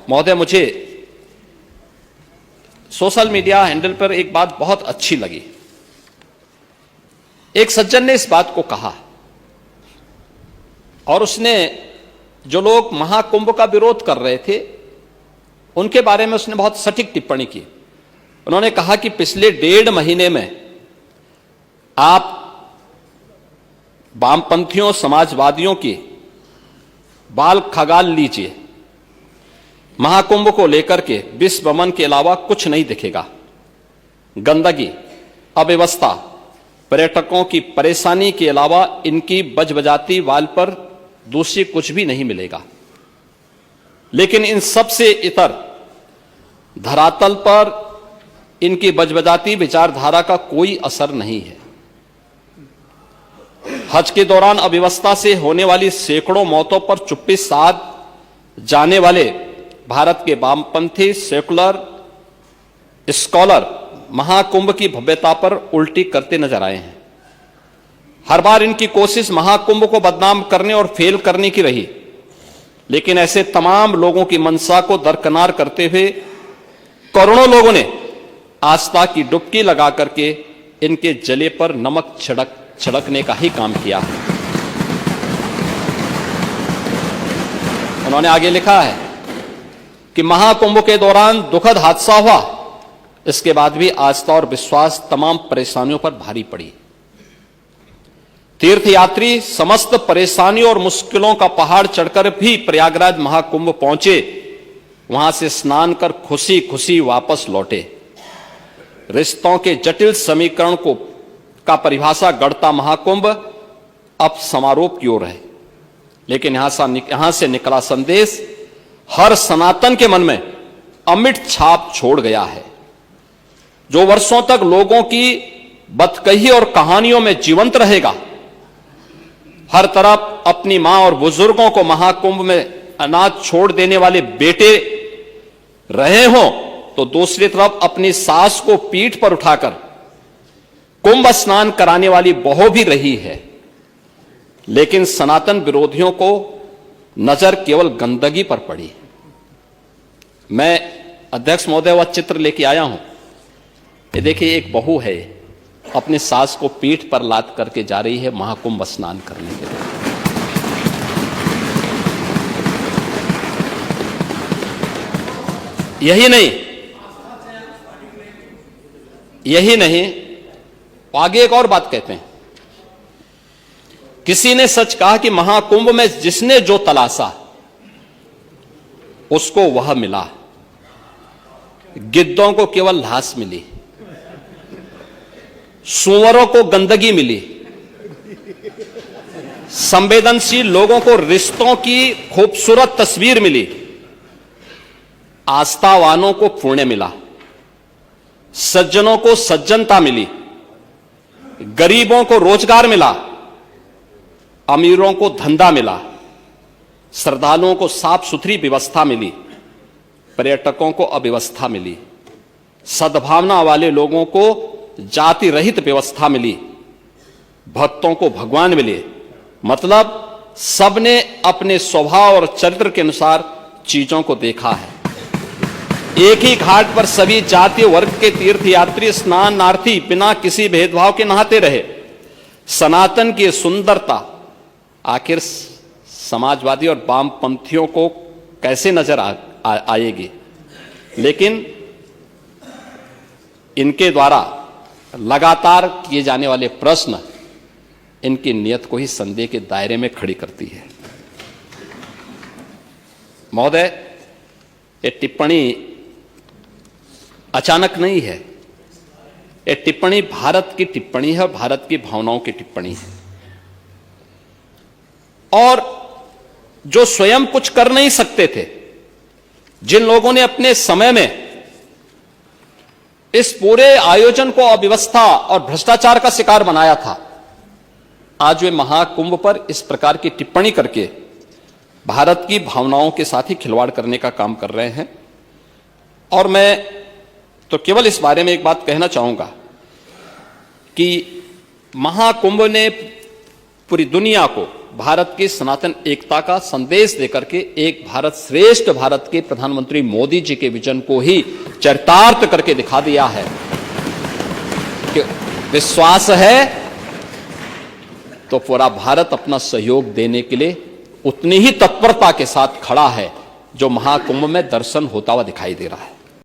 महोदय, मुझे social media handle पर एक बात बहुत अच्छी लगी। एक सज्जन ने इस बात को कहा और उसने जो लोग महाकुंभ का विरोध कर रहे थे उनके बारे में उसने बहुत सटीक टिप्पणी की। उन्होंने कहा कि पिछले 1.5 महीने में आप वामपंथियों, समाजवादियों की बाल खगाल लीजिए, महाकुंभ को लेकर के विश्व भ्रमण के अलावा कुछ नहीं दिखेगा। गंदगी, अव्यवस्था, पर्यटकों की परेशानी के अलावा इनकी बजबजाती वाल पर दूसरी कुछ भी नहीं मिलेगा। लेकिन इन सब से इतर धरातल पर इनकी बजबजाती विचारधारा का कोई असर नहीं है। हज के दौरान अव्यवस्था से होने वाली सैकड़ों मौतों पर चुप्पी साध जाने वाले भारत के वामपंथी सेकुलर स्कॉलर महाकुंभ की भव्यता पर उल्टी करते नजर आए हैं। हर बार इनकी कोशिश महाकुंभ को बदनाम करने और फेल करने की रही, लेकिन ऐसे तमाम लोगों की मंशा को दरकिनार करते हुए करोड़ों लोगों ने आस्था की डुबकी लगा करके इनके जले पर नमक छिड़कने का ही काम किया है। उन्होंने आगे लिखा है कि महाकुंभ के दौरान दुखद हादसा हुआ, इसके बाद भी आस्था और विश्वास तमाम परेशानियों पर भारी पड़ी। तीर्थयात्री समस्त परेशानियों और मुश्किलों का पहाड़ चढ़कर भी प्रयागराज महाकुंभ पहुंचे, वहां से स्नान कर खुशी खुशी वापस लौटे। रिश्तों के जटिल समीकरण का परिभाषा गढ़ता महाकुंभ अब समारोह की ओर है, लेकिन यहां से निकला संदेश हर सनातन के मन में अमिट छाप छोड़ गया है। जो वर्षों तक लोगों की बदकही और कहानियों में जीवंत रहेगा। हर तरफ अपनी मां और बुजुर्गों को महाकुंभ में अनाथ छोड़ देने वाले बेटे रहे हों, तो दूसरी तरफ अपनी सास को पीठ पर उठाकर कुंभ स्नान कराने वाली बहू भी रही है। लेकिन सनातन विरोधियों को नजर केवल गंदगी पर पड़ी। मैं अध्यक्ष महोदय वह चित्र लेके आया हूं। ये देखिए, एक बहू है, अपनी सास को पीठ पर लाद करके जा रही है महाकुंभ स्नान करने के लिए। यही नहीं, आगे एक और बात कहते हैं। किसी ने सच कहा कि महाकुंभ में जिसने जो तलाशा उसको वह मिला। गिद्धों को केवल लाश मिली, सूअरों को गंदगी मिली, संवेदनशील लोगों को रिश्तों की खूबसूरत तस्वीर मिली, आस्थावानों को पुण्य मिला, सज्जनों को सज्जनता मिली, गरीबों को रोजगार मिला, अमीरों को धंधा मिला, श्रद्धालुओं को साफ सुथरी व्यवस्था मिली, पर्यटकों को अव्यवस्था मिली, सद्भावना वाले लोगों को जाति रहित व्यवस्था मिली, भक्तों को भगवान मिले। मतलब सबने अपने स्वभाव और चरित्र के अनुसार चीजों को देखा है। एक ही घाट पर सभी जाति वर्ग के तीर्थयात्री स्नानार्थी बिना किसी भेदभाव के नहाते रहे। सनातन की सुंदरता आखिर समाजवादी और वामपंथियों को कैसे नजर आएगी? लेकिन इनके द्वारा लगातार किए जाने वाले प्रश्न इनकी नियत को ही संदेह के दायरे में खड़ी करती है। महोदय, ये टिप्पणी अचानक नहीं है। ये टिप्पणी भारत की टिप्पणी है, भारत की भावनाओं की टिप्पणी है। और जो स्वयं कुछ कर नहीं सकते थे, जिन लोगों ने अपने समय में इस पूरे आयोजन को अव्यवस्था और भ्रष्टाचार का शिकार बनाया था, आज वे महाकुंभ पर इस प्रकार की टिप्पणी करके भारत की भावनाओं के साथ ही खिलवाड़ करने का काम कर रहे हैं। और मैं तो केवल इस बारे में एक बात कहना चाहूंगा कि महाकुंभ ने पूरी दुनिया को, भारत की सनातन एकता का संदेश देकर के एक भारत श्रेष्ठ भारत के प्रधानमंत्री मोदी जी के विजन को ही चरितार्थ करके दिखा दिया है कि विश्वास है तो पूरा भारत अपना सहयोग देने के लिए उतनी ही तत्परता के साथ खड़ा है जो महाकुंभ में दर्शन होता हुआ दिखाई दे रहा है।